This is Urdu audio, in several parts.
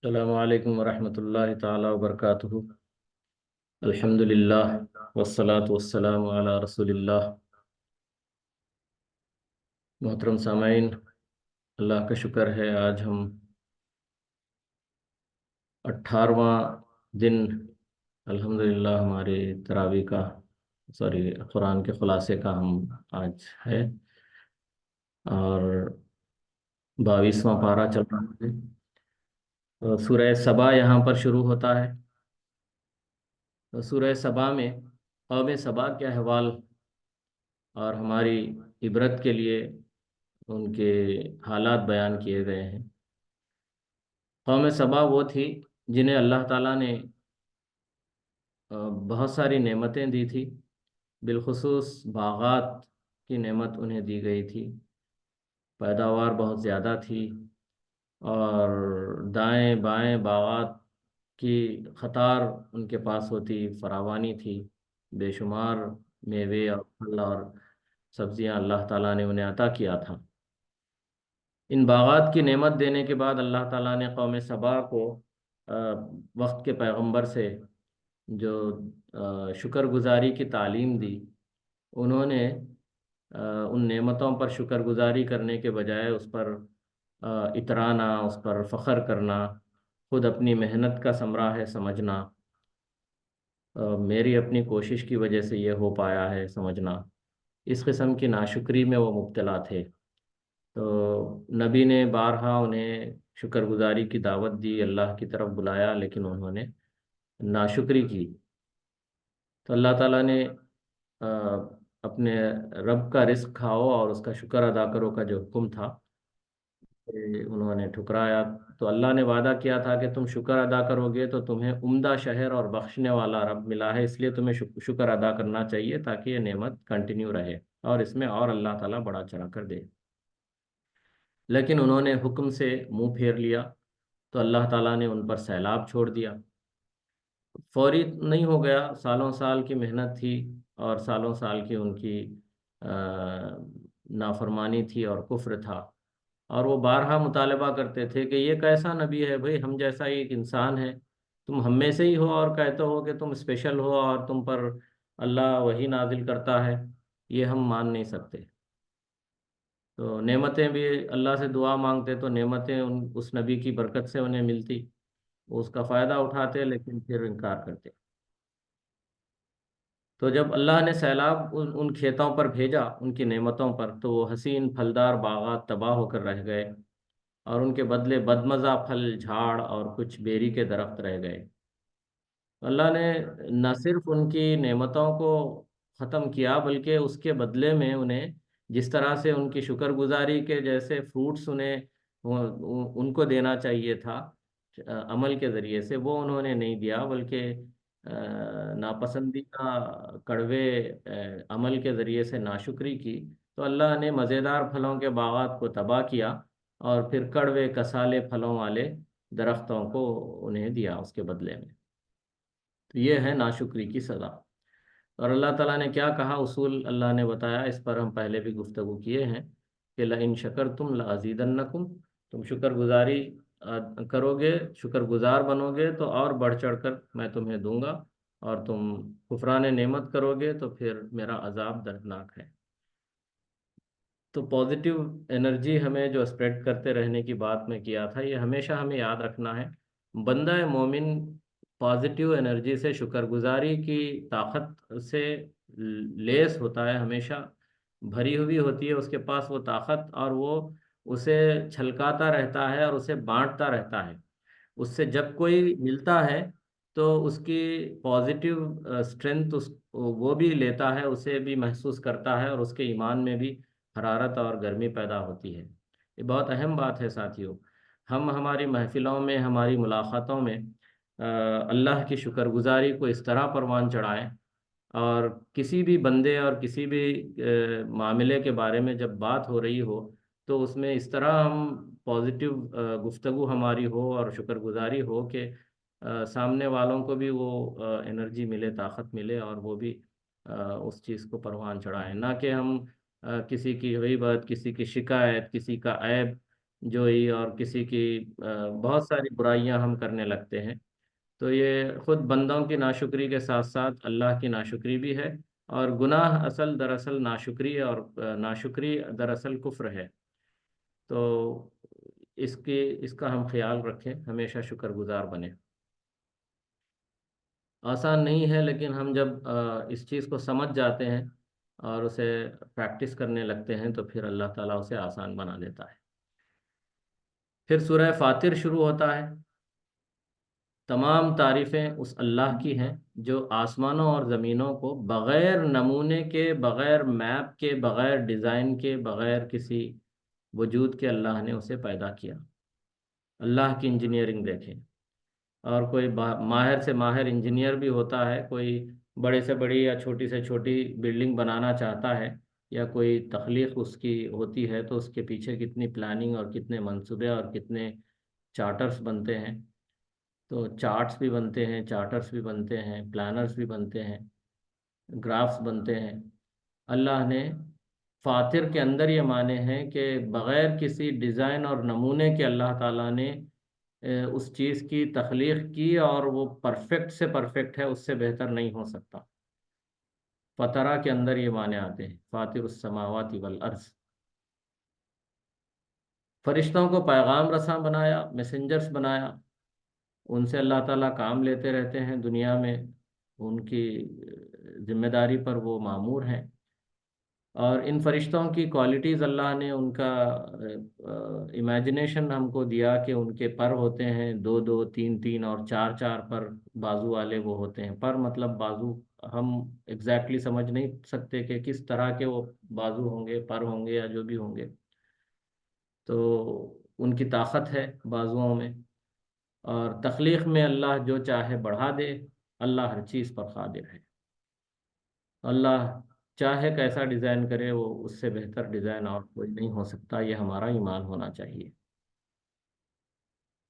السلام علیکم ورحمۃ اللہ تعالی وبرکاتہ۔ الحمد للہ والصلاة والسلام علی رسول اللہ۔ محترم سامعین، اللہ کا شکر ہے آج ہم 18واں دن الحمدللہ ہماری تراویح کا قرآن کے خلاصے کا ہم آج ہے، اور 22واں پارہ چل رہا ہے۔ تو سورہ سبا یہاں پر شروع ہوتا ہے۔ تو سورہ سبا میں قوم سبا کے احوال اور ہماری عبرت کے لیے ان کے حالات بیان کیے گئے ہیں۔ قوم سبا وہ تھی جنہیں اللہ تعالیٰ نے بہت ساری نعمتیں دی تھی، بالخصوص باغات کی نعمت انہیں دی گئی تھی، پیداوار بہت زیادہ تھی، اور دائیں بائیں باغات کی قطار ان کے پاس ہوتی، فراوانی تھی، بے شمار میوے اور پھل اور سبزیاں اللہ تعالیٰ نے انہیں عطا کیا تھا۔ ان باغات کی نعمت دینے کے بعد اللہ تعالیٰ نے قوم سبا کو وقت کے پیغمبر سے جو شکر گزاری کی تعلیم دی، انہوں نے ان نعمتوں پر شکر گزاری کرنے کے بجائے اس پر اترانا، اس پر فخر کرنا، خود اپنی محنت کا ثمرہ ہے سمجھنا، میری اپنی کوشش کی وجہ سے یہ ہو پایا ہے سمجھنا، اس قسم کی ناشکری میں وہ مبتلا تھے۔ تو نبی نے بارہا انہیں شکر گزاری کی دعوت دی، اللہ کی طرف بلایا، لیکن انہوں نے ناشکری کی۔ تو اللہ تعالیٰ نے اپنے رب کا رزق کھاؤ اور اس کا شکر ادا کرو کا جو حکم تھا، انہوں نے ٹھکرایا۔ تو اللہ نے وعدہ کیا تھا کہ تم شکر ادا کرو گے تو تمہیں عمدہ شہر اور بخشنے والا رب ملا ہے، اس لیے تمہیں شکر ادا کرنا چاہیے تاکہ یہ نعمت کنٹینیو رہے اور اس میں اور اللہ تعالیٰ بڑا چڑھا کر دے۔ لیکن انہوں نے حکم سے منہ پھیر لیا تو اللہ تعالیٰ نے ان پر سیلاب چھوڑ دیا۔ فوری نہیں ہو گیا، سالوں سال کی محنت تھی اور سالوں سال کی ان کی نافرمانی تھی اور کفر تھا، اور وہ بارہا مطالبہ کرتے تھے کہ یہ کیسا نبی ہے بھائی، ہم جیسا ہی ایک انسان ہے، تم ہم میں سے ہی ہو اور کہتے ہو کہ تم اسپیشل ہو اور تم پر اللہ وحی نازل کرتا ہے، یہ ہم مان نہیں سکتے۔ تو نعمتیں بھی اللہ سے دعا مانگتے تو نعمتیں اس نبی کی برکت سے انہیں ملتی، وہ اس کا فائدہ اٹھاتے لیکن پھر انکار کرتے۔ تو جب اللہ نے سیلاب ان کھیتوں پر بھیجا، ان کی نعمتوں پر، تو وہ حسین پھلدار باغات تباہ ہو کر رہ گئے، اور ان کے بدلے بدمزہ پھل جھاڑ اور کچھ بیری کے درخت رہ گئے۔ اللہ نے نہ صرف ان کی نعمتوں کو ختم کیا، بلکہ اس کے بدلے میں انہیں جس طرح سے ان کی شکر گزاری کے جیسے فروٹس انہیں ان کو دینا چاہیے تھا عمل کے ذریعے سے، وہ انہوں نے نہیں دیا، بلکہ ناپسندیدہ کڑوے عمل کے ذریعے سے ناشکری کی۔ تو اللہ نے مزیدار پھلوں کے باغات کو تباہ کیا اور پھر کڑوے کسالے پھلوں والے درختوں کو انہیں دیا اس کے بدلے میں۔ تو یہ ہے ناشکری کی سزا۔ اور اللہ تعالیٰ نے کیا کہا، اصول اللہ نے بتایا، اس پر ہم پہلے بھی گفتگو کیے ہیں کہ لئن شکرتم لازیدنکم، تم شکر گزاری کرو گے، شکر گزار بنو گے تو اور بڑھ چڑھ کر میں تمہیں دوں گا، اور تم کفران نعمت کرو گے تو پھر میرا عذاب دردناک ہے۔ تو پازیٹیو انرجی ہمیں جو اسپریڈ کرتے رہنے کی بات میں کیا تھا، یہ ہمیشہ ہمیں یاد رکھنا ہے۔ بندہ مومن پازیٹیو انرجی سے، شکر گزاری کی طاقت سے لیس ہوتا ہے، ہمیشہ بھری ہوئی ہوتی ہے اس کے پاس وہ طاقت، اور وہ اسے چھلکاتا رہتا ہے اور اسے بانٹتا رہتا ہے۔ اس سے جب کوئی ملتا ہے تو اس کی پازیٹیو اسٹرینتھ وہ بھی لیتا ہے، اسے بھی محسوس کرتا ہے، اور اس کے ایمان میں بھی حرارت اور گرمی پیدا ہوتی ہے۔ یہ بہت اہم بات ہے ساتھیوں۔ ہم ہماری محفلوں میں، ہماری ملاقاتوں میں اللہ کی شکر گزاری کو اس طرح پروان چڑھائیں، اور کسی بھی بندے اور کسی بھی معاملے کے بارے میں جب بات ہو رہی ہو تو اس میں اس طرح ہم پازیٹیو گفتگو ہماری ہو اور شکر گزاری ہو کہ سامنے والوں کو بھی وہ انرجی ملے، طاقت ملے، اور وہ بھی اس چیز کو پروان چڑھائیں، نہ کہ ہم کسی کی غیبت، کسی کی شکایت، کسی کا عیب جوئی اور کسی کی بہت ساری برائیاں ہم کرنے لگتے ہیں، تو یہ خود بندوں کی ناشکری کے ساتھ ساتھ اللہ کی ناشکری بھی ہے، اور گناہ اصل دراصل ناشکری ہے، اور ناشکری دراصل کفر ہے۔ تو اس کا ہم خیال رکھیں، ہمیشہ شکر گزار بنیں۔ آسان نہیں ہے، لیکن ہم جب اس چیز کو سمجھ جاتے ہیں اور اسے پریکٹس کرنے لگتے ہیں تو پھر اللہ تعالیٰ اسے آسان بنا دیتا ہے۔ پھر سورہ فاتر شروع ہوتا ہے۔ تمام تعریفیں اس اللہ کی ہیں جو آسمانوں اور زمینوں کو بغیر نمونے کے، بغیر میپ کے، بغیر ڈیزائن کے، بغیر کسی وجود کے اللہ نے اسے پیدا کیا۔ اللہ کی انجینئرنگ دیکھیں، اور کوئی ماہر سے ماہر انجینئر بھی ہوتا ہے، کوئی بڑے سے بڑی یا چھوٹی سے چھوٹی بلڈنگ بنانا چاہتا ہے، یا کوئی تخلیق اس کی ہوتی ہے، تو اس کے پیچھے کتنی پلاننگ اور کتنے منصوبے اور کتنے چارٹرز بنتے ہیں۔ تو چارٹس بھی بنتے ہیں، چارٹرز بھی بنتے ہیں، پلانرز بھی بنتے ہیں، گرافس بنتے ہیں۔ اللہ نے فاتر کے اندر یہ معنی ہے کہ بغیر کسی ڈیزائن اور نمونے کے اللہ تعالیٰ نے اس چیز کی تخلیق کی، اور وہ پرفیکٹ سے پرفیکٹ ہے، اس سے بہتر نہیں ہو سکتا۔ فطرہ کے اندر یہ معنی آتے ہیں، فاطر السماوات والارض۔ فرشتوں کو پیغام رساں بنایا، میسنجرز بنایا، ان سے اللہ تعالیٰ کام لیتے رہتے ہیں دنیا میں، ان کی ذمہ داری پر وہ مامور ہیں۔ اور ان فرشتوں کی کوالٹیز اللہ نے ان کا امیجنیشن ہم کو دیا کہ ان کے پر ہوتے ہیں دو دو، تین تین اور چار چار پر بازو والے وہ ہوتے ہیں۔ پر مطلب بازو، ہم ایگزیکٹلی سمجھ نہیں سکتے کہ کس طرح کے وہ بازو ہوں گے، پر ہوں گے، یا جو بھی ہوں گے۔ تو ان کی طاقت ہے بازوؤں میں، اور تخلیق میں اللہ جو چاہے بڑھا دے، اللہ ہر چیز پر قادر ہے۔ اللہ چاہے کیسا ڈیزائن کرے، وہ اس سے بہتر ڈیزائن اور کوئی نہیں ہو سکتا، یہ ہمارا ایمان ہونا چاہیے۔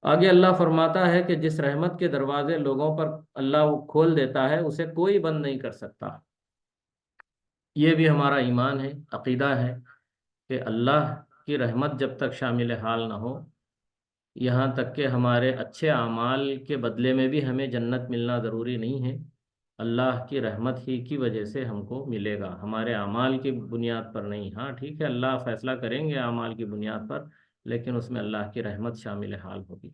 آگے اللہ فرماتا ہے کہ جس رحمت کے دروازے لوگوں پر اللہ کھول دیتا ہے، اسے کوئی بند نہیں کر سکتا۔ یہ بھی ہمارا ایمان ہے، عقیدہ ہے کہ اللہ کی رحمت جب تک شامل حال نہ ہو، یہاں تک کہ ہمارے اچھے اعمال کے بدلے میں بھی ہمیں جنت ملنا ضروری نہیں ہے، اللہ کی رحمت ہی کی وجہ سے ہم کو ملے گا، ہمارے اعمال کی بنیاد پر نہیں۔ ہاں ٹھیک ہے، اللہ فیصلہ کریں گے اعمال کی بنیاد پر، لیکن اس میں اللہ کی رحمت شامل حال ہوگی۔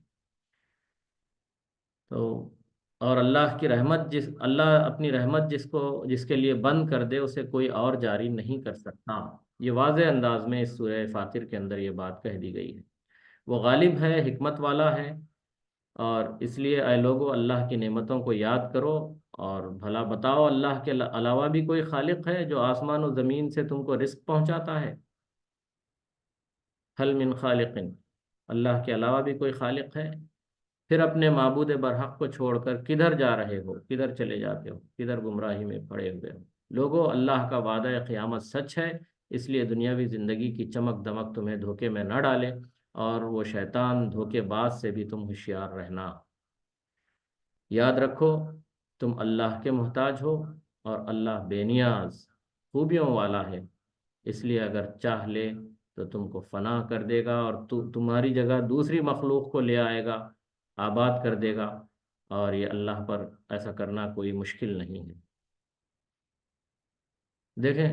تو اور اللہ کی رحمت اللہ اپنی رحمت جس کے لیے بند کر دے، اسے کوئی اور جاری نہیں کر سکتا۔ یہ واضح انداز میں اس سورہ فاتر کے اندر یہ بات کہہ دی گئی ہے۔ وہ غالب ہے، حکمت والا ہے، اور اس لیے اے لوگو اللہ کی نعمتوں کو یاد کرو، اور بھلا بتاؤ اللہ کے علاوہ بھی کوئی خالق ہے جو آسمان و زمین سے تم کو رزق پہنچاتا ہے؟ حل من خالق، اللہ کے علاوہ بھی کوئی خالق ہے؟ پھر اپنے معبود برحق کو چھوڑ کر کدھر جا رہے ہو، کدھر چلے جاتے ہو، کدھر گمراہی میں پڑے ہوئے ہو؟ لوگو اللہ کا وعدہ قیامت سچ ہے، اس لیے دنیاوی زندگی کی چمک دمک تمہیں دھوکے میں نہ ڈالے، اور وہ شیطان دھوکے باز سے بھی تم ہوشیار رہنا۔ یاد رکھو تم اللہ کے محتاج ہو، اور اللہ بے نیاز خوبیوں والا ہے، اس لیے اگر چاہ لے تو تم کو فنا کر دے گا، اور تمہاری جگہ دوسری مخلوق کو لے آئے گا، آباد کر دے گا، اور یہ اللہ پر ایسا کرنا کوئی مشکل نہیں ہے۔ دیکھیں،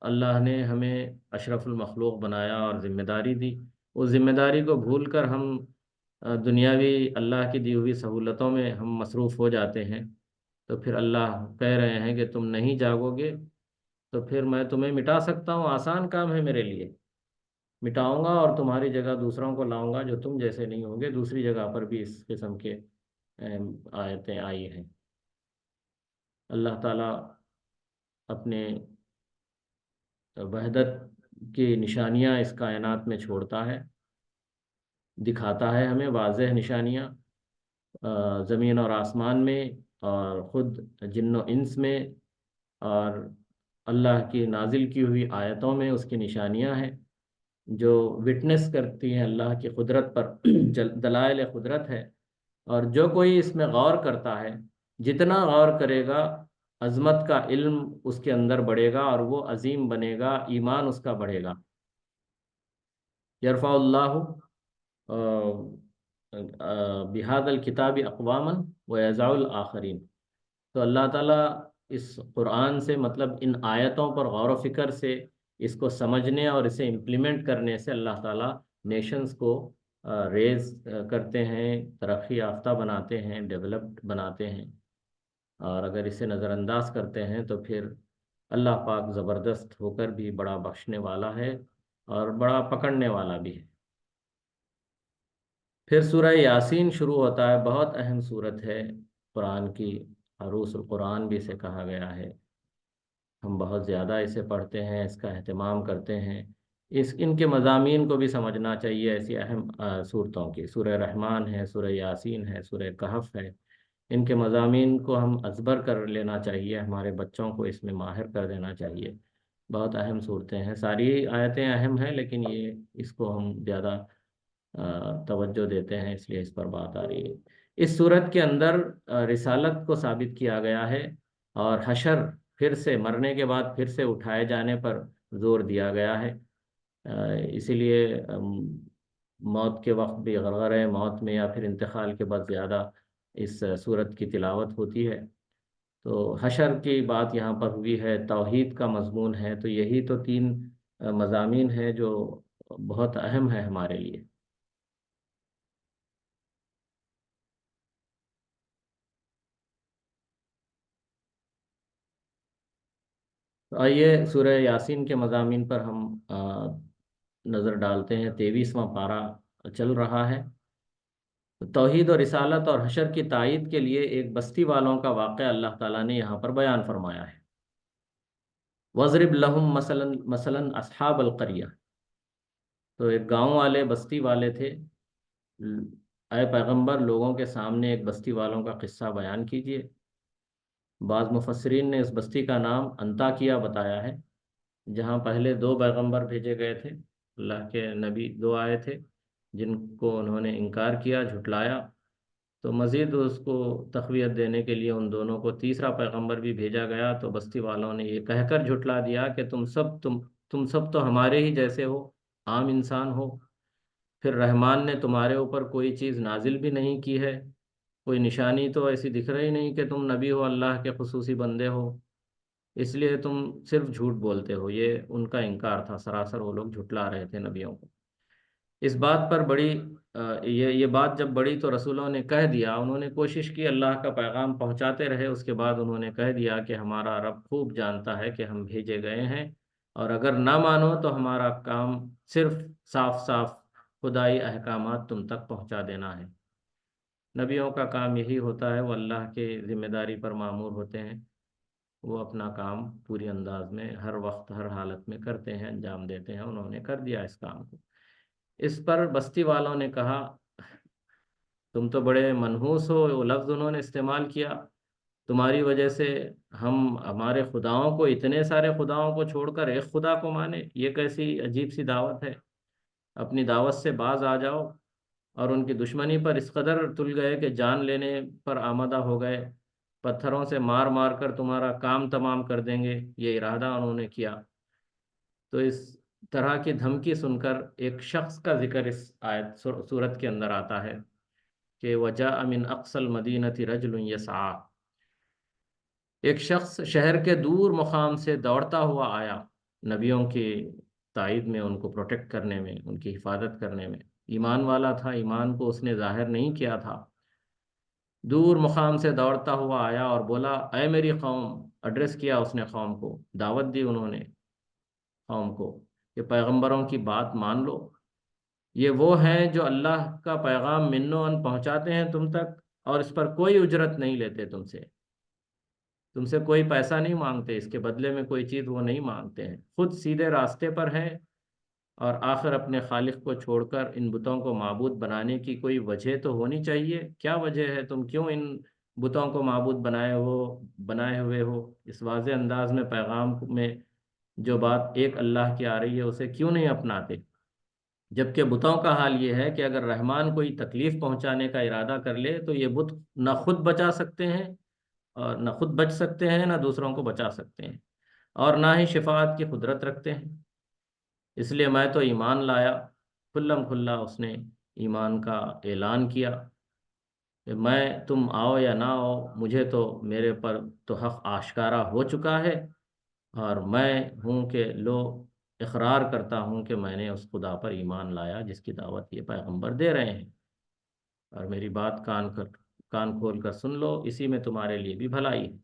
اللہ نے ہمیں اشرف المخلوق بنایا اور ذمہ داری دی، اس ذمہ داری کو بھول کر ہم دنیاوی اللہ کی دی ہوئی سہولتوں میں ہم مصروف ہو جاتے ہیں، تو پھر اللہ کہہ رہے ہیں کہ تم نہیں جاگو گے تو پھر میں تمہیں مٹا سکتا ہوں، آسان کام ہے میرے لیے، مٹاؤں گا اور تمہاری جگہ دوسروں کو لاؤں گا جو تم جیسے نہیں ہوں گے۔ دوسری جگہ پر بھی اس قسم کے آیتیں آئی ہیں۔ اللہ تعالیٰ اپنے وحدت کی نشانیاں اس کائنات میں چھوڑتا ہے، دکھاتا ہے ہمیں واضح نشانیاں، زمین اور آسمان میں، اور خود جن و انس میں، اور اللہ کی نازل کی ہوئی آیتوں میں اس کی نشانیاں ہیں جو وٹنس کرتی ہیں اللہ کی قدرت پر، دلائل قدرت ہے۔ اور جو کوئی اس میں غور کرتا ہے، جتنا غور کرے گا عظمت کا علم اس کے اندر بڑھے گا، اور وہ عظیم بنے گا، ایمان اس کا بڑھے گا۔ یرفع اللہ بِهَذَا الْكِتَابِ أَقْوَامًا وَيَزَعُ الْآخَرِينَ۔ تو اللہ تعالیٰ اس قرآن سے، مطلب ان آیتوں پر غور و فکر سے، اس کو سمجھنے اور اسے امپلیمنٹ کرنے سے اللہ تعالیٰ نیشنز کو ریز کرتے ہیں، ترقی یافتہ بناتے ہیں، ڈیولپڈ بناتے ہیں، اور اگر اسے نظر انداز کرتے ہیں تو پھر اللہ پاک زبردست ہو کر بھی بڑا بخشنے والا ہے اور بڑا پکڑنے والا بھی ہے۔ پھر سورہ یاسین شروع ہوتا ہے، بہت اہم سورت ہے قرآن کی، عروس القرآن بھی اسے کہا گیا ہے۔ ہم بہت زیادہ اسے پڑھتے ہیں، اس کا اہتمام کرتے ہیں، ان کے مضامین کو بھی سمجھنا چاہیے۔ ایسی اہم صورتوں کی سورہ رحمان ہے، سورہ یاسین ہے، سورہ کہف ہے، ان کے مضامین کو ہم ازبر کر لینا چاہیے، ہمارے بچوں کو اس میں ماہر کر دینا چاہیے۔ بہت اہم صورتیں ہیں، ساری آیتیں اہم ہیں، لیکن اس کو ہم زیادہ توجہ دیتے ہیں، اس لیے اس پر بات آ رہی ہے۔ اس صورت کے اندر رسالت کو ثابت کیا گیا ہے، اور حشر، پھر سے مرنے کے بعد پھر سے اٹھائے جانے پر زور دیا گیا ہے۔ اسی لیے موت کے وقت بھی غرغرہ موت میں یا پھر انتقال کے بعد زیادہ اس صورت کی تلاوت ہوتی ہے۔ تو حشر کی بات یہاں پر ہوئی ہے، توحید کا مضمون ہے، تو یہی تو تین مضامین ہیں جو بہت اہم ہے ہمارے لیے۔ تو آئیے سورہ یاسین کے مضامین پر ہم نظر ڈالتے ہیں۔ 23واں پارہ چل رہا ہے۔ توحید اور رسالت اور حشر کی تائید کے لیے ایک بستی والوں کا واقعہ اللہ تعالیٰ نے یہاں پر بیان فرمایا ہے۔ وَضْرِبْ لَهُمْ مثلاً اصحاب القریہ۔ تو ایک گاؤں والے، بستی والے تھے۔ اے پیغمبر، لوگوں کے سامنے ایک بستی والوں کا قصہ بیان کیجیے۔ بعض مفسرین نے اس بستی کا نام انطاکیہ بتایا ہے، جہاں پہلے دو پیغمبر بھیجے گئے تھے، اللہ کے نبی دو آئے تھے، جن کو انہوں نے انکار کیا، جھٹلایا۔ تو مزید اس کو تقویت دینے کے لیے ان دونوں کو تیسرا پیغمبر بھی بھیجا گیا، تو بستی والوں نے یہ کہہ کر جھٹلا دیا کہ تم سب تو ہمارے ہی جیسے ہو، عام انسان ہو، پھر رحمان نے تمہارے اوپر کوئی چیز نازل بھی نہیں کی ہے، کوئی نشانی تو ایسی دکھ رہی نہیں کہ تم نبی ہو، اللہ کے خصوصی بندے ہو، اس لیے تم صرف جھوٹ بولتے ہو۔ یہ ان کا انکار تھا، سراسر وہ لوگ جھٹلا رہے تھے نبیوں کو۔ اس بات پر یہ بات جب بڑی تو رسولوں نے کہہ دیا، انہوں نے کوشش کی اللہ کا پیغام پہنچاتے رہے، اس کے بعد انہوں نے کہہ دیا کہ ہمارا رب خوب جانتا ہے کہ ہم بھیجے گئے ہیں، اور اگر نہ مانو تو ہمارا کام صرف صاف صاف خدائی احکامات تم تک پہنچا دینا ہے۔ نبیوں کا کام یہی ہوتا ہے، وہ اللہ کے ذمہ داری پر مامور ہوتے ہیں، وہ اپنا کام پوری انداز میں ہر وقت ہر حالت میں کرتے ہیں، انجام دیتے ہیں۔ انہوں نے کر دیا اس کام کو۔ اس پر بستی والوں نے کہا تم تو بڑے منحوس ہو، وہ لفظ انہوں نے استعمال کیا، تمہاری وجہ سے ہم ہمارے خداؤں کو، اتنے سارے خداؤں کو چھوڑ کر ایک خدا کو مانے، یہ کیسی عجیب سی دعوت ہے، اپنی دعوت سے باز آ جاؤ۔ اور ان کی دشمنی پر اس قدر تل گئے کہ جان لینے پر آمادہ ہو گئے، پتھروں سے مار مار کر تمہارا کام تمام کر دیں گے، یہ ارادہ انہوں نے کیا۔ تو اس طرح کی دھمکی سن کر ایک شخص کا ذکر اس آیت سورت کے اندر آتا ہے کہ وَجَاءَ مِنْ أَقْصَى الْمَدِينَةِ رَجُلٌ يَسْعَىٰ۔ ایک شخص شہر کے دور مقام سے دوڑتا ہوا آیا، نبیوں کی تائید میں، ان کو پروٹیکٹ کرنے میں، ان کی حفاظت کرنے میں۔ ایمان والا تھا، ایمان کو اس نے ظاہر نہیں کیا تھا۔ دور مقام سے دوڑتا ہوا آیا اور بولا اے میری قوم، ایڈریس کیا اس نے قوم کو، دعوت دی انہوں نے قوم کو کہ پیغمبروں کی بات مان لو، یہ وہ ہیں جو اللہ کا پیغام من و ان پہنچاتے ہیں تم تک، اور اس پر کوئی اجرت نہیں لیتے، تم سے کوئی پیسہ نہیں مانگتے، اس کے بدلے میں کوئی چیز وہ نہیں مانگتے ہیں، خود سیدھے راستے پر ہیں، اور آخر اپنے خالق کو چھوڑ کر ان بتوں کو معبود بنانے کی کوئی وجہ تو ہونی چاہیے، کیا وجہ ہے، تم کیوں ان بتوں کو معبود بنائے ہوئے ہو؟ اس واضح انداز میں پیغام میں جو بات ایک اللہ کی آ رہی ہے اسے کیوں نہیں اپناتے؟ جبکہ بتوں کا حال یہ ہے کہ اگر رحمان کوئی تکلیف پہنچانے کا ارادہ کر لے تو یہ بت نہ خود بچا سکتے ہیں، اور نہ خود بچ سکتے ہیں، نہ دوسروں کو بچا سکتے ہیں، اور نہ ہی شفاعت کی قدرت رکھتے ہیں۔ اس لیے میں تو ایمان لایا، کھلم کھلا اس نے ایمان کا اعلان کیا کہ میں تم آؤ یا نہ آؤ، مجھے تو میرے پر تو حق آشکارا ہو چکا ہے، اور میں ہوں کہ لو اقرار کرتا ہوں کہ میں نے اس خدا پر ایمان لایا جس کی دعوت یہ پیغمبر دے رہے ہیں، اور میری بات کان کھول کر سن لو، اسی میں تمہارے لیے بھی بھلائی ہے۔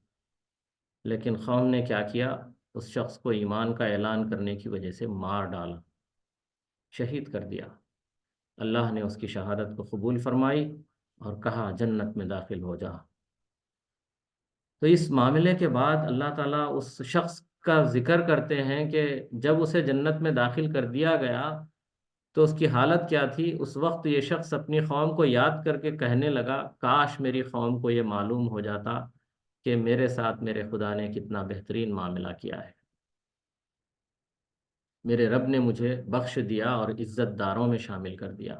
لیکن قوم نے کیا کیا؟ اس شخص کو ایمان کا اعلان کرنے کی وجہ سے مار ڈالا، شہید کر دیا۔ اللہ نے اس کی شہادت کو قبول فرمائی اور کہا جنت میں داخل ہو جا۔ تو اس معاملے کے بعد اللہ تعالیٰ اس شخص کا ذکر کرتے ہیں کہ جب اسے جنت میں داخل کر دیا گیا تو اس کی حالت کیا تھی۔ اس وقت یہ شخص اپنی قوم کو یاد کر کے کہنے لگا، کاش میری قوم کو یہ معلوم ہو جاتا کہ میرے ساتھ میرے خدا نے کتنا بہترین معاملہ کیا ہے، میرے رب نے مجھے بخش دیا اور عزت داروں میں شامل کر دیا۔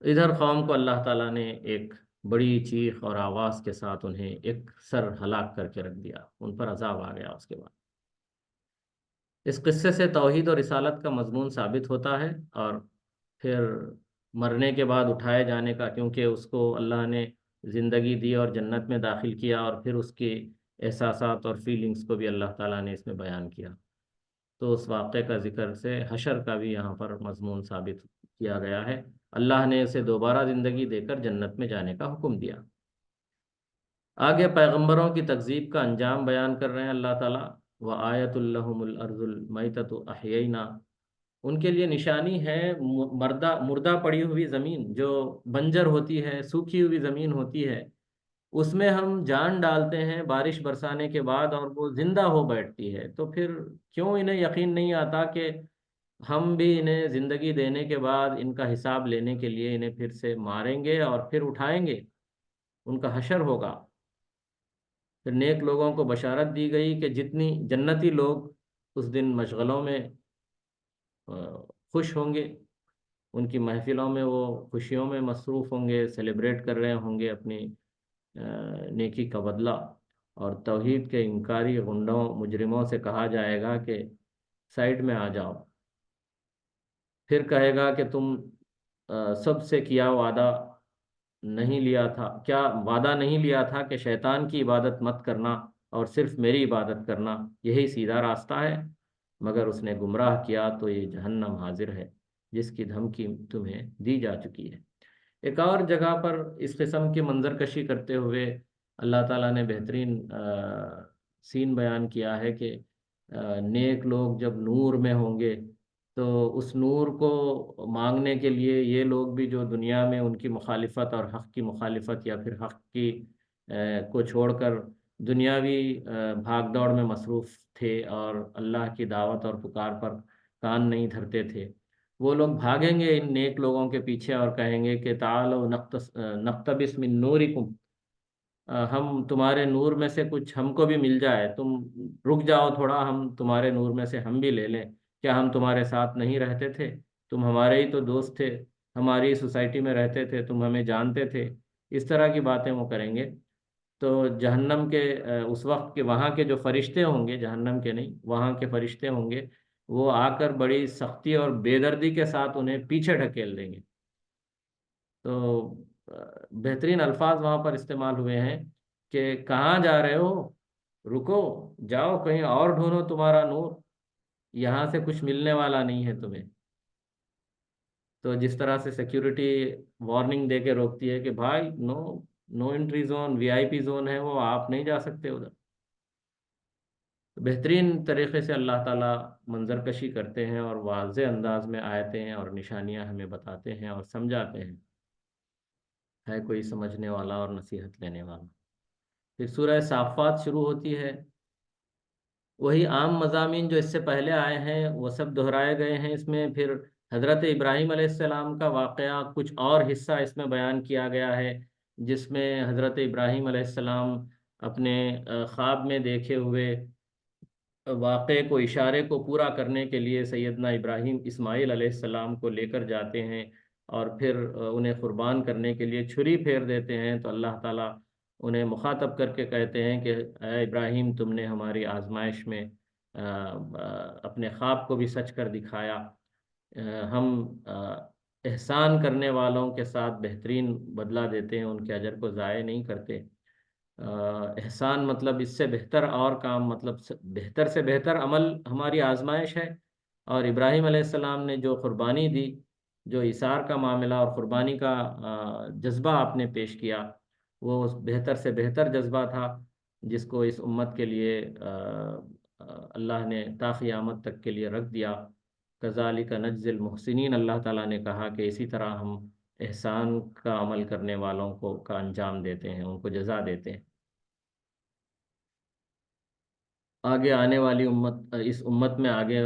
ادھر قوم کو اللہ تعالیٰ نے ایک بڑی چیخ اور آواز کے ساتھ انہیں ایک سر ہلاک کر کے رکھ دیا، ان پر عذاب آ گیا۔ اس کے بعد اس قصے سے توحید اور رسالت کا مضمون ثابت ہوتا ہے، اور پھر مرنے کے بعد اٹھائے جانے کا، کیونکہ اس کو اللہ نے زندگی دی اور جنت میں داخل کیا، اور پھر اس کے احساسات اور فیلنگز کو بھی اللہ تعالیٰ نے اس میں بیان کیا، تو اس واقعے کا ذکر سے حشر کا بھی یہاں پر مضمون ثابت کیا گیا ہے۔ اللہ نے اسے دوبارہ زندگی دے کر جنت میں جانے کا حکم دیا۔ آگے پیغمبروں کی تکذیب کا انجام بیان کر رہے ہیں اللہ تعالیٰ۔ وَآیَةٌ لَهُمُ الْأَرْضُ الْمَيْتَةُ أَحْيَيْنَا، ان کے لیے نشانی ہے مردہ پڑی ہوئی زمین، جو بنجر ہوتی ہے، سوکھی ہوئی زمین ہوتی ہے، اس میں ہم جان ڈالتے ہیں بارش برسانے کے بعد اور وہ زندہ ہو بیٹھتی ہے۔ تو پھر کیوں انہیں یقین نہیں آتا کہ ہم بھی انہیں زندگی دینے کے بعد ان کا حساب لینے کے لیے انہیں پھر سے ماریں گے اور پھر اٹھائیں گے، ان کا حشر ہوگا۔ پھر نیک لوگوں کو بشارت دی گئی کہ جتنی جنتی لوگ اس دن مشغلوں میں خوش ہوں گے، ان کی محفلوں میں وہ خوشیوں میں مصروف ہوں گے، سیلیبریٹ کر رہے ہوں گے اپنی نیکی کا بدلہ، اور توحید کے انکاری غنڈوں مجرموں سے کہا جائے گا کہ سائڈ میں آ جاؤ۔ پھر کہے گا کہ تم سب سے کیا وعدہ نہیں لیا تھا، کیا وعدہ نہیں لیا تھا کہ شیطان کی عبادت مت کرنا اور صرف میری عبادت کرنا، یہی سیدھا راستہ ہے؟ مگر اس نے گمراہ کیا تو یہ جہنم حاضر ہے جس کی دھمکی تمہیں دی جا چکی ہے۔ ایک اور جگہ پر اس قسم کی منظر کشی کرتے ہوئے اللہ تعالیٰ نے بہترین سین بیان کیا ہے کہ نیک لوگ جب نور میں ہوں گے تو اس نور کو مانگنے کے لیے یہ لوگ بھی جو دنیا میں ان کی مخالفت اور حق کی مخالفت یا پھر حق کی کو چھوڑ کر دنیاوی بھاگ دوڑ میں مصروف تھے اور اللہ کی دعوت اور پکار پر کان نہیں دھرتے تھے، وہ لوگ بھاگیں گے ان نیک لوگوں کے پیچھے اور کہیں گے کہ تعالوا نقتبس من نورکم، ہم تمہارے نور میں سے کچھ ہم کو بھی مل جائے، تم رک جاؤ تھوڑا، ہم تمہارے نور میں سے ہم بھی لے لیں، کیا ہم تمہارے ساتھ نہیں رہتے تھے؟ تم ہمارے ہی تو دوست تھے، ہماری سوسائٹی میں رہتے تھے، تم ہمیں جانتے تھے۔ اس طرح کی باتیں وہ کریں گے۔ تو جہنم کے اس وقت کے وہاں کے جو فرشتے ہوں گے، جہنم کے نہیں، وہاں کے فرشتے ہوں گے، وہ آ کر بڑی سختی اور بے دردی کے ساتھ انہیں پیچھے ڈھکیل دیں گے۔ تو بہترین الفاظ وہاں پر استعمال ہوئے ہیں کہ کہاں جا رہے ہو، رکو، جاؤ کہیں اور ڈھونڈو تمہارا نور، یہاں سے کچھ ملنے والا نہیں ہے تمہیں۔ تو جس طرح سے سیکیورٹی وارننگ دے کے روکتی ہے کہ بھائی نو، نو انٹری زون، وی آئی پی زون ہے وہ، آپ نہیں جا سکتے ادھر۔ بہترین طریقے سے اللہ تعالیٰ منظر کشی کرتے ہیں اور واضح انداز میں آیتیں اور نشانیاں ہمیں بتاتے ہیں اور سمجھاتے ہیں، ہے کوئی سمجھنے والا اور نصیحت لینے والا۔ پھر سورہ صافات شروع ہوتی ہے، وہی عام مضامین جو اس سے پہلے آئے ہیں وہ سب دہرائے گئے ہیں اس میں۔ پھر حضرت ابراہیم علیہ السلام کا واقعہ کچھ اور حصہ اس میں بیان کیا گیا ہے، جس میں حضرت ابراہیم علیہ السلام اپنے خواب میں دیکھے ہوئے واقعے کو، اشارے کو پورا کرنے کے لیے سیدنا ابراہیم اسماعیل علیہ السلام کو لے کر جاتے ہیں، اور پھر انہیں قربان کرنے کے لیے چھری پھیر دیتے ہیں۔ تو اللہ تعالیٰ انہیں مخاطب کر کے کہتے ہیں کہ اے ابراہیم، تم نے ہماری آزمائش میں اپنے خواب کو بھی سچ کر دکھایا۔ ہم احسان کرنے والوں کے ساتھ بہترین بدلہ دیتے ہیں، ان کے اجر کو ضائع نہیں کرتے۔ احسان مطلب اس سے بہتر اور کام، مطلب بہتر سے بہتر عمل ہماری آزمائش ہے۔ اور ابراہیم علیہ السلام نے جو قربانی دی، جو ایثار کا معاملہ اور قربانی کا جذبہ آپ نے پیش کیا، وہ بہتر سے بہتر جذبہ تھا، جس کو اس امت کے لیے اللہ نے تا قیامت تک کے لیے رکھ دیا۔ کذالک نجزی المحسنین، اللہ تعالیٰ نے کہا کہ اسی طرح ہم احسان کا عمل کرنے والوں کو کا انجام دیتے ہیں، ان کو جزا دیتے ہیں۔ آگے آنے والی امت، اس امت میں آگے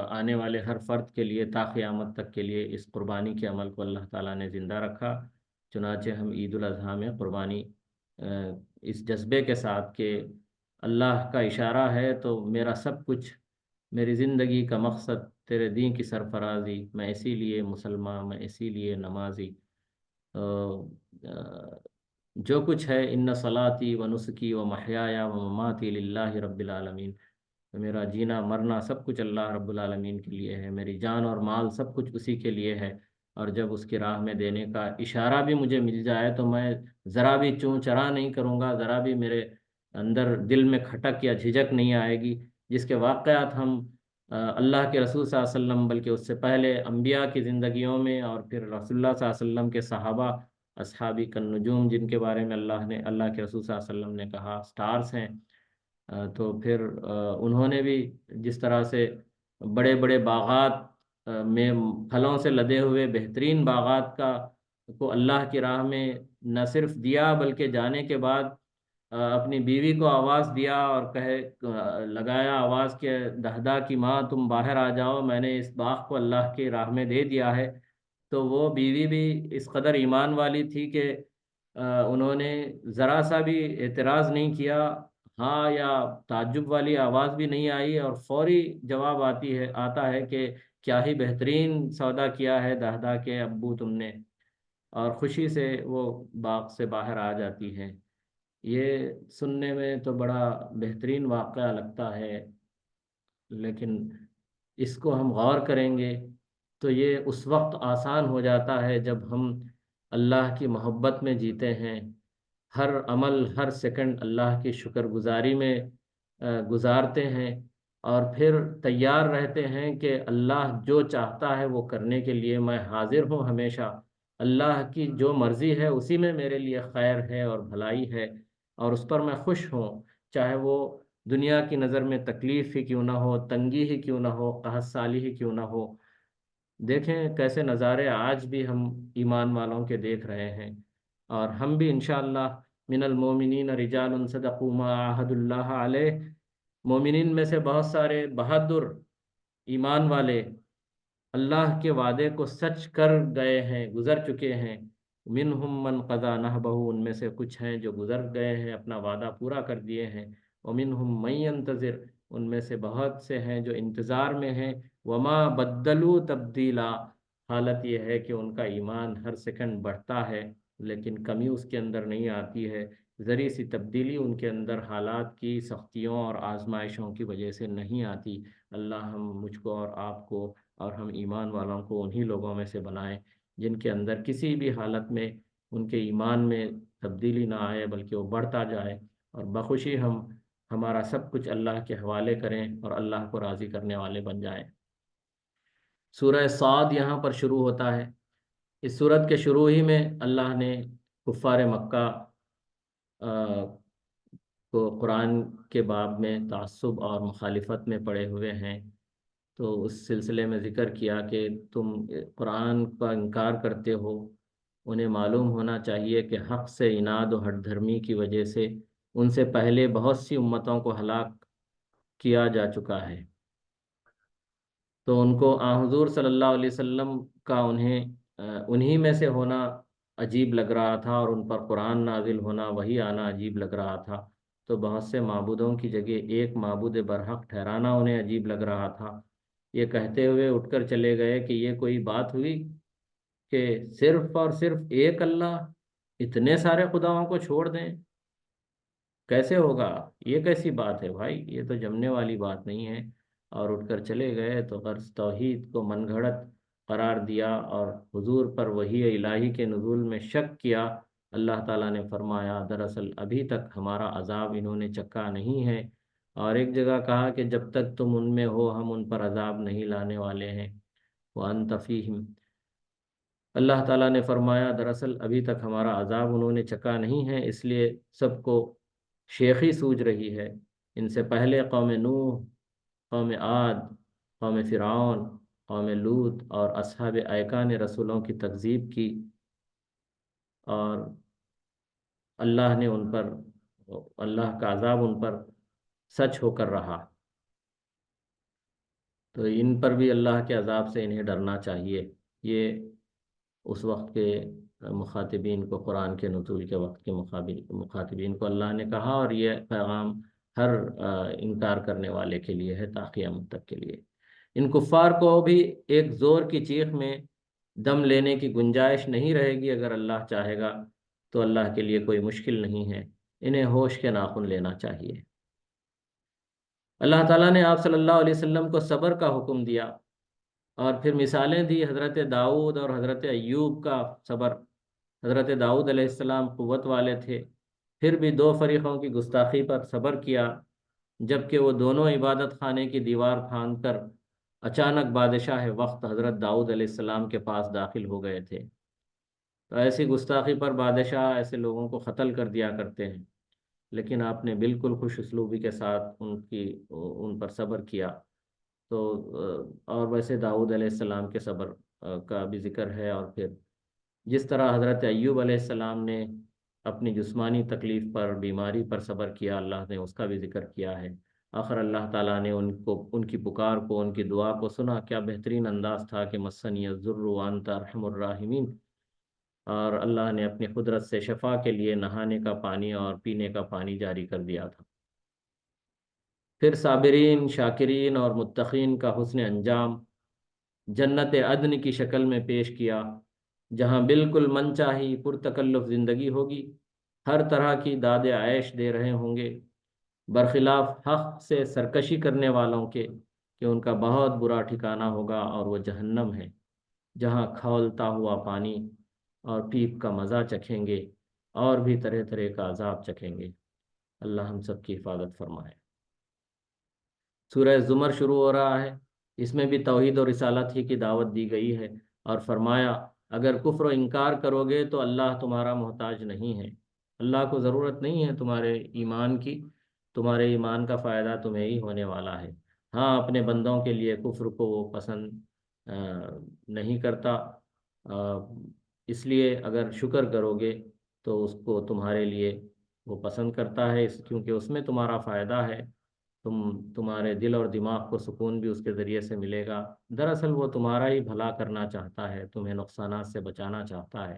آنے والے ہر فرد کے لیے تا قیامت تک کے لیے اس قربانی کے عمل کو اللہ تعالیٰ نے زندہ رکھا۔ چنانچہ ہم عید الاضحیٰ میں قربانی اس جذبے کے ساتھ کہ اللہ کا اشارہ ہے تو میرا سب کچھ، میری زندگی کا مقصد تیرے دین کی سرفرازی، میں اسی لیے مسلمان، میں اسی لیے نمازی، جو کچھ ہے، ان صلاتی و نسکی و محیایا و مماتی للہ رب العالمین، میرا جینا مرنا سب کچھ اللہ رب العالمین کے لیے ہے، میری جان اور مال سب کچھ اسی کے لیے ہے۔ اور جب اس کی راہ میں دینے کا اشارہ بھی مجھے مل جائے تو میں ذرا بھی چوں چرا نہیں کروں گا، ذرا بھی میرے اندر دل میں کھٹک یا جھجک نہیں آئے گی، جس کے واقعات ہم اللہ کے رسول صلی اللہ علیہ وسلم، بلکہ اس سے پہلے انبیاء کی زندگیوں میں، اور پھر رسول اللہ صلی اللہ علیہ وسلم کے صحابہ، اصحابی کالنجوم، جن کے بارے میں اللہ کے رسول صلی اللہ علیہ وسلم نے کہا سٹارز ہیں، تو پھر انہوں نے بھی جس طرح سے بڑے بڑے باغات میں پھلوں سے لدے ہوئے بہترین باغات کو اللہ کی راہ میں نہ صرف دیا، بلکہ جانے کے بعد اپنی بیوی کو آواز دیا اور لگایا آواز کہ دہدا کی ماں تم باہر آ جاؤ، میں نے اس باغ کو اللہ کی راہ میں دے دیا ہے۔ تو وہ بیوی بھی اس قدر ایمان والی تھی کہ انہوں نے ذرا سا بھی اعتراض نہیں کیا، ہاں یا تعجب والی آواز بھی نہیں آئی، اور فوری جواب آتا ہے کہ کیا ہی بہترین سودا کیا ہے دہدا کے ابو تم نے، اور خوشی سے وہ باغ سے باہر آ جاتی ہے۔ یہ سننے میں تو بڑا بہترین واقعہ لگتا ہے، لیکن اس کو ہم غور کریں گے تو یہ اس وقت آسان ہو جاتا ہے جب ہم اللہ کی محبت میں جیتے ہیں، ہر عمل ہر سیکنڈ اللہ کی شکر گزاری میں گزارتے ہیں، اور پھر تیار رہتے ہیں کہ اللہ جو چاہتا ہے وہ کرنے کے لیے میں حاضر ہوں ہمیشہ، اللہ کی جو مرضی ہے اسی میں میرے لیے خیر ہے اور بھلائی ہے، اور اس پر میں خوش ہوں، چاہے وہ دنیا کی نظر میں تکلیف ہی کیوں نہ ہو، تنگی ہی کیوں نہ ہو، قحط سالی ہی کیوں نہ ہو۔ دیکھیں کیسے نظارے آج بھی ہم ایمان والوں کے دیکھ رہے ہیں، اور ہم بھی انشاءاللہ من المومنین رجال صدقوا ما عاہدوا اللہ علیہ، مومنین میں سے بہت سارے بہادر ایمان والے اللہ کے وعدے کو سچ کر گئے ہیں، گزر چکے ہیں۔ منہم من قضا نحبہ، ان میں سے کچھ ہیں جو گزر گئے ہیں، اپنا وعدہ پورا کر دیے ہیں۔ ومنہم من ینتظر، ان میں سے بہت سے ہیں جو انتظار میں ہیں۔ وما بدلوا تبدیلا، حالت یہ ہے کہ ان کا ایمان ہر سیکنڈ بڑھتا ہے، لیکن کمی اس کے اندر نہیں آتی ہے، ذری سی تبدیلی ان کے اندر حالات کی سختیوں اور آزمائشوں کی وجہ سے نہیں آتی۔ اللہ ہم مجھ کو اور آپ کو اور ہم ایمان والوں کو انہی لوگوں میں سے بنائیں جن کے اندر کسی بھی حالت میں ان کے ایمان میں تبدیلی نہ آئے، بلکہ وہ بڑھتا جائے، اور بخوشی ہم ہمارا سب کچھ اللہ کے حوالے کریں اور اللہ کو راضی کرنے والے بن جائیں۔ سورہ صاد یہاں پر شروع ہوتا ہے۔ اس سورت کے شروع ہی میں اللہ نے کفار مکہ کو قرآن کے باب میں تعصب اور مخالفت میں پڑے ہوئے ہیں، تو اس سلسلے میں ذکر کیا کہ تم قرآن کا انکار کرتے ہو، انہیں معلوم ہونا چاہیے کہ حق سے عناد و ہٹ دھرمی کی وجہ سے ان سے پہلے بہت سی امتوں کو ہلاک کیا جا چکا ہے۔ تو ان کو حضور صلی اللہ علیہ وسلم کا انہی میں سے ہونا عجیب لگ رہا تھا، اور ان پر قرآن نازل ہونا، وہی آنا عجیب لگ رہا تھا، تو بہت سے معبودوں کی جگہ ایک معبود برحق ٹھہرانا انہیں عجیب لگ رہا تھا۔ یہ کہتے ہوئے اٹھ کر چلے گئے کہ یہ کوئی بات ہوئی کہ صرف اور صرف ایک اللہ اتنے سارے خداؤں کو چھوڑ دیں؟ کیسے ہوگا؟ یہ کیسی بات ہے بھائی، یہ تو جمنے والی بات نہیں ہے۔ اور اٹھ کر چلے گئے تو غرض توحید کو من گھڑت قرار دیا اور حضور پر وحی الہی کے نزول میں شک کیا، اللہ تعالیٰ نے فرمایا دراصل ابھی تک ہمارا عذاب انہوں نے چکھا نہیں ہے، اور ایک جگہ کہا کہ جب تک تم ان میں ہو ہم ان پر عذاب نہیں لانے والے ہیں، وَأَنْتَ فِيهِمْ۔ اللہ تعالیٰ نے فرمایا دراصل ابھی تک ہمارا عذاب انہوں نے چکھا نہیں ہے، اس لیے سب کو شیخی سوج رہی ہے۔ ان سے پہلے قوم نوح، قوم عاد، قوم فرعون، قوم لوط اور اصحاب ایکا نے رسولوں کی تکذیب کی، اور اللہ نے ان پر، اللہ کا عذاب ان پر سچ ہو کر رہا۔ تو ان پر بھی اللہ کے عذاب سے انہیں ڈرنا چاہیے۔ یہ اس وقت کے مخاطبین کو، قرآن کے نزول کے وقت کے مخاطبین کو اللہ نے کہا، اور یہ پیغام ہر انکار کرنے والے کے لیے ہے تا قیامت تک کے لیے۔ ان کفار کو بھی ایک زور کی چیخ میں دم لینے کی گنجائش نہیں رہے گی، اگر اللہ چاہے گا تو اللہ کے لیے کوئی مشکل نہیں ہے، انہیں ہوش کے ناخن لینا چاہیے۔ اللہ تعالیٰ نے آپ صلی اللہ علیہ وسلم کو صبر کا حکم دیا، اور پھر مثالیں دی حضرت داؤد اور حضرت ایوب کا صبر۔ حضرت داؤد علیہ السلام قوت والے تھے، پھر بھی دو فریقوں کی گستاخی پر صبر کیا، جبکہ وہ دونوں عبادت خانے کی دیوار پھاند کر اچانک بادشاہ وقت حضرت داؤد علیہ السلام کے پاس داخل ہو گئے تھے۔ تو ایسی گستاخی پر بادشاہ ایسے لوگوں کو قتل کر دیا کرتے ہیں، لیکن آپ نے بالکل خوش اسلوبی کے ساتھ ان پر صبر کیا۔ تو اور ویسے داؤد علیہ السلام کے صبر کا بھی ذکر ہے، اور پھر جس طرح حضرت ایوب علیہ السلام نے اپنی جسمانی تکلیف پر، بیماری پر صبر کیا، اللہ نے اس کا بھی ذکر کیا ہے۔ آخر اللہ تعالیٰ نے ان کی پکار کو، ان کی دعا کو سنا۔ کیا بہترین انداز تھا کہ مسنی الضر وانت ارحم الراحمین، اور اللہ نے اپنی قدرت سے شفا کے لیے نہانے کا پانی اور پینے کا پانی جاری کر دیا تھا۔ پھر صابرین، شاکرین اور متقین کا حسن انجام جنت عدن کی شکل میں پیش کیا، جہاں بالکل من چاہی پرتکلف زندگی ہوگی، ہر طرح کی داد عیش دے رہے ہوں گے، برخلاف حق سے سرکشی کرنے والوں کے، کہ ان کا بہت برا ٹھکانہ ہوگا، اور وہ جہنم ہے، جہاں کھولتا ہوا پانی اور پیپ کا مزہ چکھیں گے، اور بھی طرح طرح کا عذاب چکھیں گے۔ اللہ ہم سب کی حفاظت فرمائے۔ سورہ زمر شروع ہو رہا ہے، اس میں بھی توحید اور رسالت ہی کی دعوت دی گئی ہے، اور فرمایا اگر کفر و انکار کرو گے تو اللہ تمہارا محتاج نہیں ہے، اللہ کو ضرورت نہیں ہے تمہارے ایمان کی، تمہارے ایمان کا فائدہ تمہیں ہی ہونے والا ہے۔ ہاں، اپنے بندوں کے لیے کفر کو وہ پسند نہیں کرتا، اس لیے اگر شکر کرو گے تو اس کو تمہارے لیے وہ پسند کرتا ہے، کیونکہ اس میں تمہارا فائدہ ہے، تمہارے دل اور دماغ کو سکون بھی اس کے ذریعے سے ملے گا۔ دراصل وہ تمہارا ہی بھلا کرنا چاہتا ہے، تمہیں نقصانات سے بچانا چاہتا ہے۔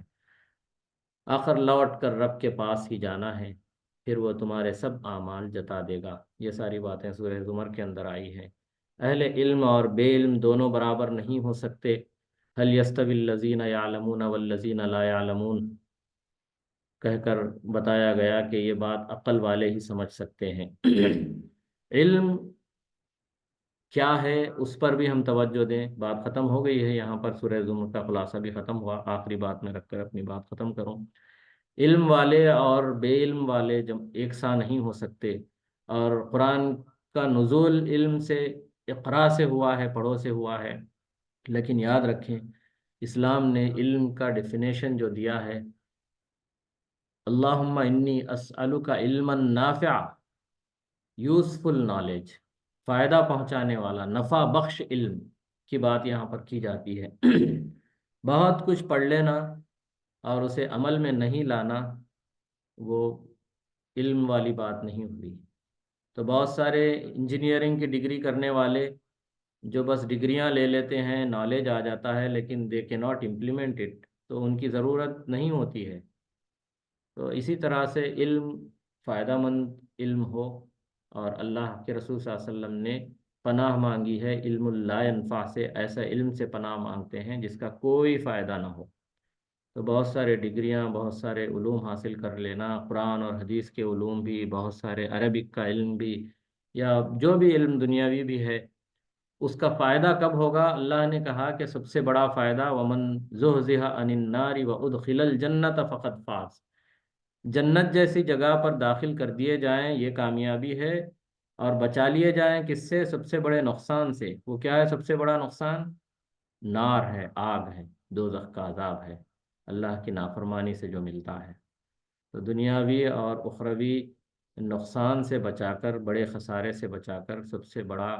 آخر لوٹ کر رب کے پاس ہی جانا ہے، پھر وہ تمہارے سب اعمال جتا دے گا۔ یہ ساری باتیں سورہ زمر کے اندر آئی ہیں۔ اہل علم اور بے علم دونوں برابر نہیں ہو سکتے۔ هل يستوي الذين يعلمون والذين لا يعلمون کہہ کر بتایا گیا کہ یہ بات عقل والے ہی سمجھ سکتے ہیں۔ علم کیا ہے اس پر بھی ہم توجہ دیں۔ بات ختم ہو گئی ہے یہاں پر، سورہ زمر کا خلاصہ بھی ختم ہوا، آخری بات میں رکھ کر اپنی بات ختم کروں۔ علم والے اور بے علم والے جب ایک سا نہیں ہو سکتے، اور قرآن کا نزول علم سے، اقرا سے ہوا ہے، پڑھو سے ہوا ہے، لیکن یاد رکھیں اسلام نے علم کا ڈیفینیشن جو دیا ہے، اللہم انی اسألک علما نافعا، یوزفل نالج، فائدہ پہنچانے والا، نفع بخش علم کی بات یہاں پر کی جاتی ہے۔ بہت کچھ پڑھ لینا اور اسے عمل میں نہیں لانا، وہ علم والی بات نہیں ہوئی۔ تو بہت سارے انجینئرنگ کی ڈگری کرنے والے جو بس ڈگریاں لے لیتے ہیں، نالج آ جاتا ہے، لیکن دے کے ناٹ امپلیمنٹ اٹ، تو ان کی ضرورت نہیں ہوتی ہے۔ تو اسی طرح سے علم، فائدہ مند علم ہو، اور اللہ کے رسول صلی اللہ علیہ وسلم نے پناہ مانگی ہے علم لا ینفع سے، ایسا علم سے پناہ مانگتے ہیں جس کا کوئی فائدہ نہ ہو۔ تو بہت سارے ڈگریاں، بہت سارے علوم حاصل کر لینا، قرآن اور حدیث کے علوم بھی، بہت سارے عربک کا علم بھی، یا جو بھی علم دنیاوی بھی ہے، اس کا فائدہ کب ہوگا؟ اللہ نے کہا کہ سب سے بڑا فائدہ ومن زحزح عن النار وادخل الجنت فقد فاز، جنت جیسی جگہ پر داخل کر دیے جائیں یہ کامیابی ہے، اور بچا لیے جائیں کس سے؟ سب سے بڑے نقصان سے۔ وہ کیا ہے سب سے بڑا نقصان؟ نار ہے، آگ ہے، دوزخ کا عذاب ہے، اللہ کی نافرمانی سے جو ملتا ہے۔ تو دنیاوی اور اخروی نقصان سے بچا کر، بڑے خسارے سے بچا کر سب سے بڑا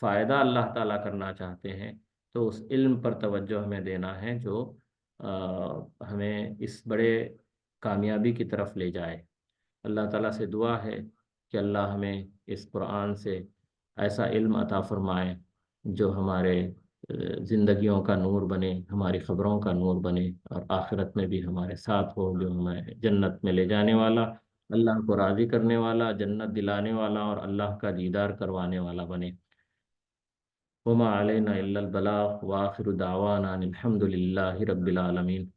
فائدہ اللہ تعالیٰ کرنا چاہتے ہیں، تو اس علم پر توجہ ہمیں دینا ہے جو ہمیں اس بڑے کامیابی کی طرف لے جائے۔ اللہ تعالیٰ سے دعا ہے کہ اللہ ہمیں اس قرآن سے ایسا علم عطا فرمائے جو ہمارے زندگیوں کا نور بنے، ہماری خبروں کا نور بنے، اور آخرت میں بھی ہمارے ساتھ ہو، جو ہمیں جنت میں لے جانے والا، اللہ کو راضی کرنے والا، جنت دلانے والا اور اللہ کا دیدار کروانے والا بنے۔ وما علینا الا البلاغ، وآخر دعوانا ان الحمد للہ رب العالمین۔